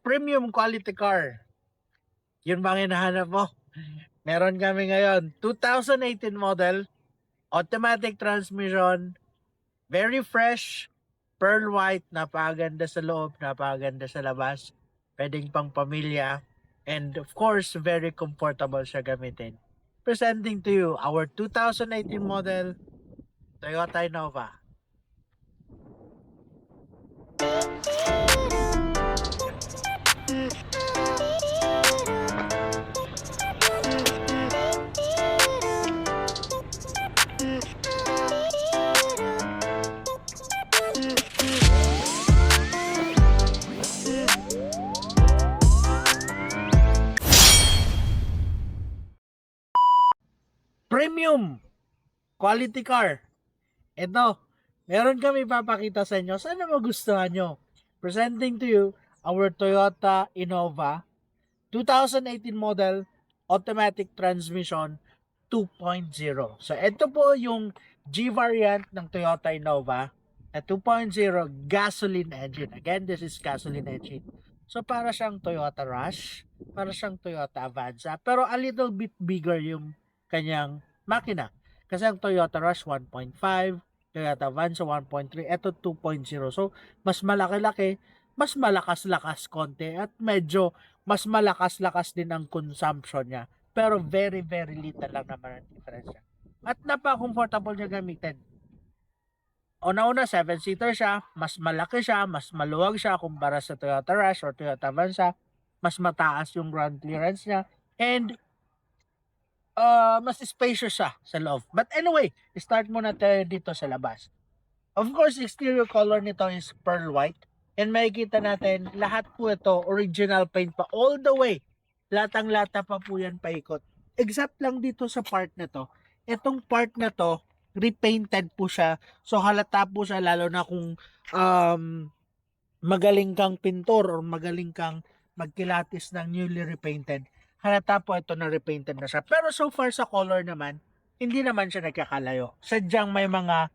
premium quality car. Yun bang hinahanap mo? Meron kami ngayon, 2018 model, automatic transmission, very fresh, pearl white, napakaganda sa loob, napakaganda sa labas, pwedeng pang pamilya, and of course, very comfortable siya gamitin. Presenting to you our 2018 model Toyota Innova. Premium quality car. Ito, meron kami papakita sa inyo. Sana magustuhan nyo. Presenting to you our Toyota Innova 2018 model automatic transmission 2.0. So, ito po yung G variant ng Toyota Innova na 2.0 gasoline engine. Again, this is gasoline engine. So, para siyang Toyota Rush, para siyang Toyota Avanza, pero a little bit bigger yung kanyang makina. Kasi ang Toyota Rush 1.5, Toyota Avanza 1.3, ito 2.0. So, mas malaki-laki, mas malakas-lakas konti, at medyo mas malakas-lakas din ang consumption niya. Pero very, very little lang naman ang difference niya. At napaka-comfortable niya gamitin. Una-una, 7-seater siya, mas malaki siya, mas maluwag siya kumpara sa Toyota Rush or Toyota Avanza. Mas mataas yung ground clearance niya. And mas spacious siya sa loob. But anyway, start muna tayo dito sa labas. Of course, exterior color nito is pearl white. And makikita natin, lahat po ito, original paint pa all the way. Latang-lata pa po yan paikot. Except lang dito sa part na to. Itong part na to, repainted po siya. So halata po siya, lalo na kung magaling kang pintor or magaling kang magkilatis ng newly repainted. Halata po ito na repainted na siya. Pero so far sa color naman, hindi naman siya nagkakalayo. Sadyang may mga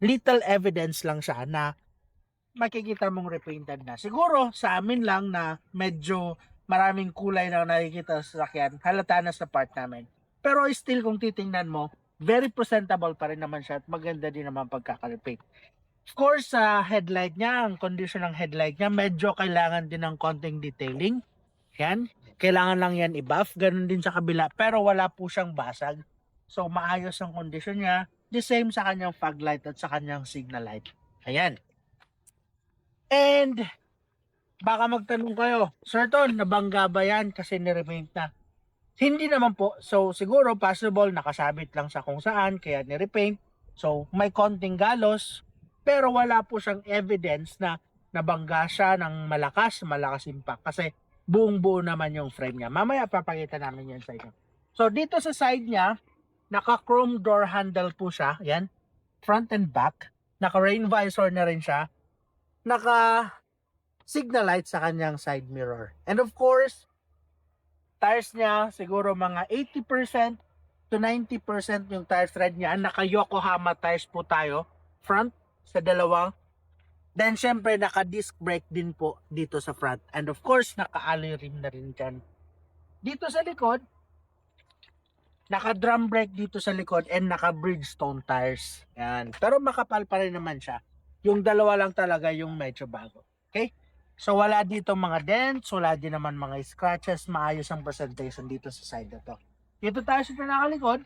little evidence lang siya na makikita mong repainted na. Siguro sa amin lang na medyo maraming kulay na nakikita sa sasakyan, halata na sa part namin. Pero still kung titingnan mo, very presentable pa rin naman siya at maganda din naman pagkaka-repaint. Of course, sa headlight niya, ang condition ng headlight niya, medyo kailangan din ng konting detailing. Yan. Kailangan lang yan i-buff. Ganun din sa kabila. Pero wala po siyang basag. So, maayos ang condition niya. The same sa kanyang fog light at sa kanyang signal light. Ayan. And, baka magtanong kayo, Sir Ton, nabangga ba yan kasi nirepaint na? Hindi naman po. So, siguro possible nakasabit lang sa kung saan, kaya nirepaint. So, may konting galos. Pero wala po siyang evidence na nabangga siya ng malakas impact. Kasi buong buo naman yung frame niya. Mamaya papakita namin yan sa inyo. So, dito sa side niya, naka-chrome door handle po siya. Yan. Front and back. Naka-rain visor na rin siya. Naka-signal light sa kanyang side mirror. And of course, tires niya, siguro mga 80% to 90% yung tire tread niya. Naka-Yokohama tires po tayo. Front sa dalawang. Then, syempre, naka-disc brake din po dito sa front. And of course, naka-alloy rim na rin dyan. Dito sa likod, naka-drum brake dito sa likod and naka-Bridgestone tires. Yan. Pero makapal pa rin naman siya. Yung dalawa lang talaga yung medyo bago. Okay? So, wala dito mga dents, wala din naman mga scratches. Maayos ang presentation dito sa side na to. Dito tayo sa pinakalikod.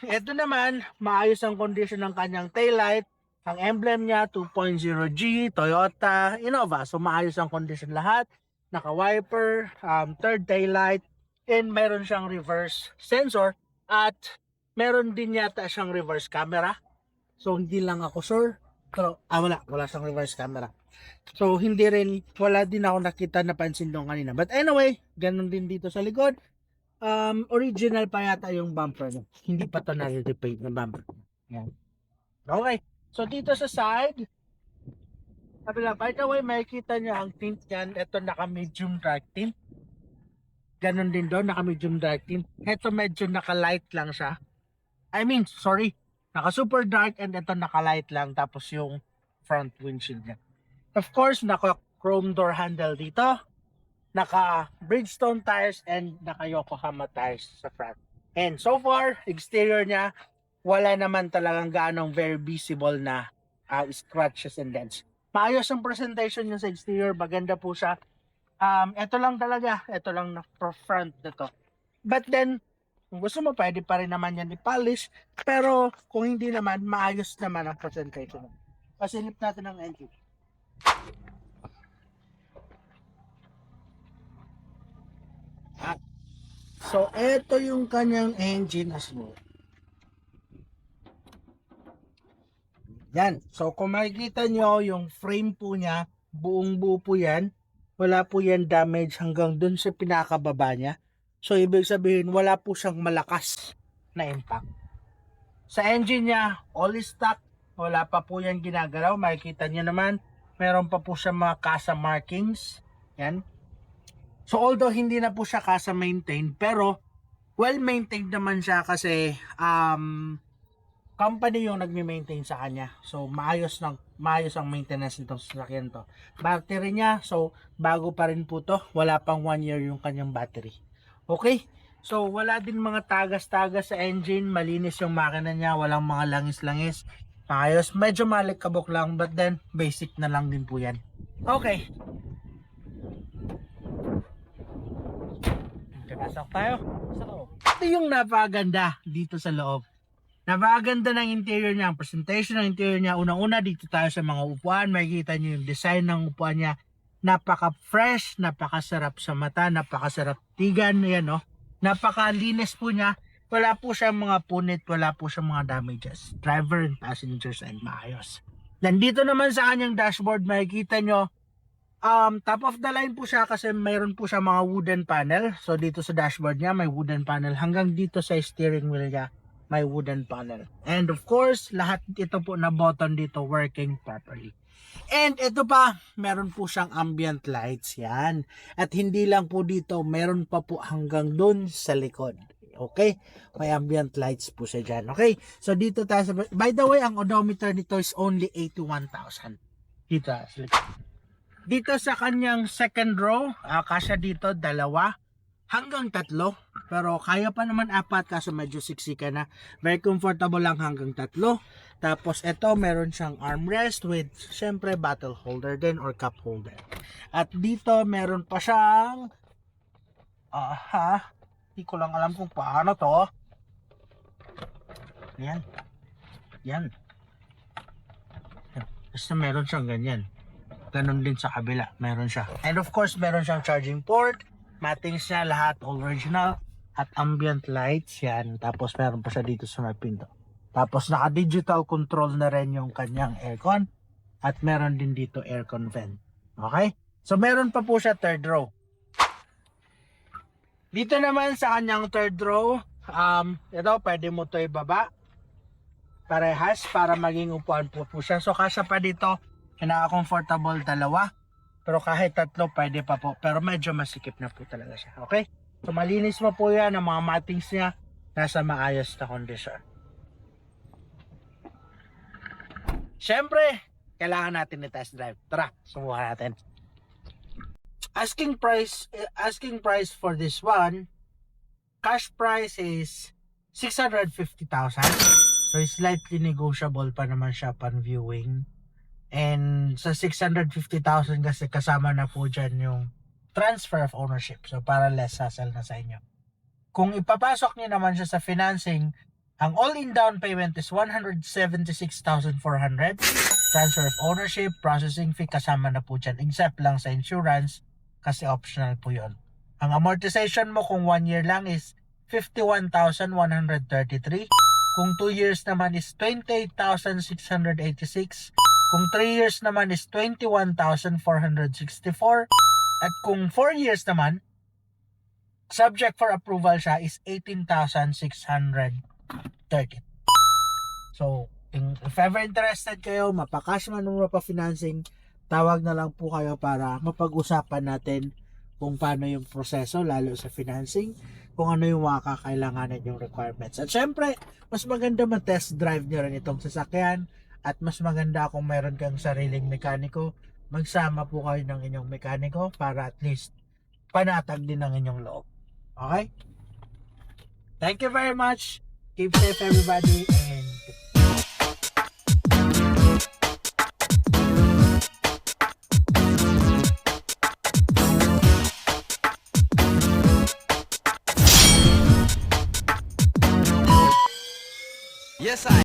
Ito naman, maayos ang condition ng kanyang taillight. Ang emblem niya, 2.0G, Toyota, Innova. So, maayos ang condition lahat. Naka-wiper, third taillight, and meron siyang reverse sensor. At meron din yata siyang reverse camera. So, hindi lang ako sure. Pero, wala siyang reverse camera. So, wala din ako nakita napansin doon kanina. But anyway, ganun din dito sa likod. Original pa yata yung bumper niya. Hindi pa ito na-repaint na bumper. Yan. Okay. So, dito sa side, sabi lang, by the way, makikita nyo ang tint yan. Ito naka-medium dark tint. Ganon din doon, naka-medium dark tint. Ito medyo naka-light lang siya. Naka-super dark and ito naka-light lang. Tapos yung front windshield niya. Of course, naka chrome door handle dito, naka Bridgestone tires and naka Yokohama tires sa front. And so far, exterior niya, wala naman talagang ganong very visible na scratches and dents. Maayos ang presentation niya sa exterior, maganda po siya. Ito lang na front na to. But then, kung gusto mo, pwede pa rin naman yan i-polish. Pero kung hindi naman, maayos naman ang presentation. Pasilip natin ang engine. So, ito yung kanyang engine as well. Yan. So, kung makikita nyo, yung frame po niya, buong buo po yan. Wala po yan damage hanggang dun sa pinakababa niya. So, ibig sabihin, wala po siyang malakas na impact. Sa engine niya, all stock. Wala pa po yan ginagalaw. Makikita nyo naman, meron pa po siya mga kasa markings. Yan. So, although hindi na po siya kasa maintain, pero well-maintained naman siya kasi company yung nagme-maintain sa kanya. So, maayos ang maintenance nitong sasakyan to. Battery niya, so, bago pa rin po to. Wala pang 1 year yung kanyang battery. Okay? So, wala din mga tagas-tagas sa engine. Malinis yung makina niya. Walang mga langis-langis. Maayos. Medyo malikabok lang, but then, basic na lang din po yan. Okay. Pasok tayo sa loob. Ito yung napakaganda dito sa loob. Napakaganda ng interior niya, ang presentation ng interior niya. Unang-una dito tayo sa mga upuan, makikita niyo yung design ng upuan niya. Napaka-fresh, napakasarap sa mata, napakasarap tigan, yan no. Napakalinis po niya. Wala po siyang mga punit, wala po siyang mga damages. Driver and passengers and maayos. Nandito naman sa kanyang dashboard, makikita niyo top of the line po siya kasi mayroon po siya mga wooden panel. So dito sa dashboard niya may wooden panel, hanggang dito sa steering wheel niya may wooden panel. And of course, lahat ito po na button dito working properly. And ito pa, meron po siyang ambient lights yan. At hindi lang po dito, meron pa po hanggang dun sa likod. Okay? May ambient lights po siya dyan. Okay? So dito tayo sa... By the way, ang odometer nito is only 81,000. Dito sa likod. Dito sa kanyang second row, kasya dito 2 hanggang 3. Pero kaya pa naman 4 kaso medyo siksika na. Very comfortable lang hanggang 3. Tapos ito meron siyang armrest with syempre bottle holder din or cup holder. At dito meron pa siyang hindi ko lang alam kung paano to. Yan. Yan. Basta meron siyang ganyan. Ganon din sa kabila, meron siya. And of course, meron siyang charging port, mattings niya, lahat all original, at ambient lights, yan. Tapos meron pa siya dito sa may pinto. Tapos naka-digital control na rin yung kanyang aircon, at meron din dito aircon vent. Okay? So meron pa po siya third row. Dito naman sa kanyang third row, ito, pwede mo to ibaba. Parehas, para maging upuan po siya. So kasya pa dito, pinaka-comfortable 2. Pero kahit 3 pwede pa po. Pero medyo masikip na po talaga siya. Okay? So malinis mo po yan. Ang mga mattings niya nasa maayos na kondisyon. Siyempre, kailangan natin i-test drive. Tara, subukan natin. Asking price for this one, cash price is 650,000. So it's slightly negotiable pa naman siya pan viewing. And sa 650,000 kasi kasama na po dyan yung transfer of ownership. So para less hassle na sa inyo. Kung ipapasok niyo naman siya sa financing, ang all-in down payment is 176,400. Transfer of ownership, processing fee kasama na po dyan. Except lang sa insurance kasi optional po yun. Ang amortization mo kung 1 year lang is 51,133. Kung 2 years naman is 28,686. Kung 3 years naman is 21,464. At kung 4 years naman, subject for approval siya is 18,630. So, if ever interested kayo, mapakash man o mapafinancing, tawag na lang po kayo para mapag-usapan natin kung paano yung proseso, lalo sa financing, kung ano yung mga kakailanganin yung requirements. At syempre, mas maganda ma-test drive nyo rin itong sasakyan. At mas maganda kung meron kang sariling mekaniko magsama po kayo ng inyong mekaniko para at least panatag din ang inyong loob. Okay? Thank you very much. Keep safe everybody and Yes, I.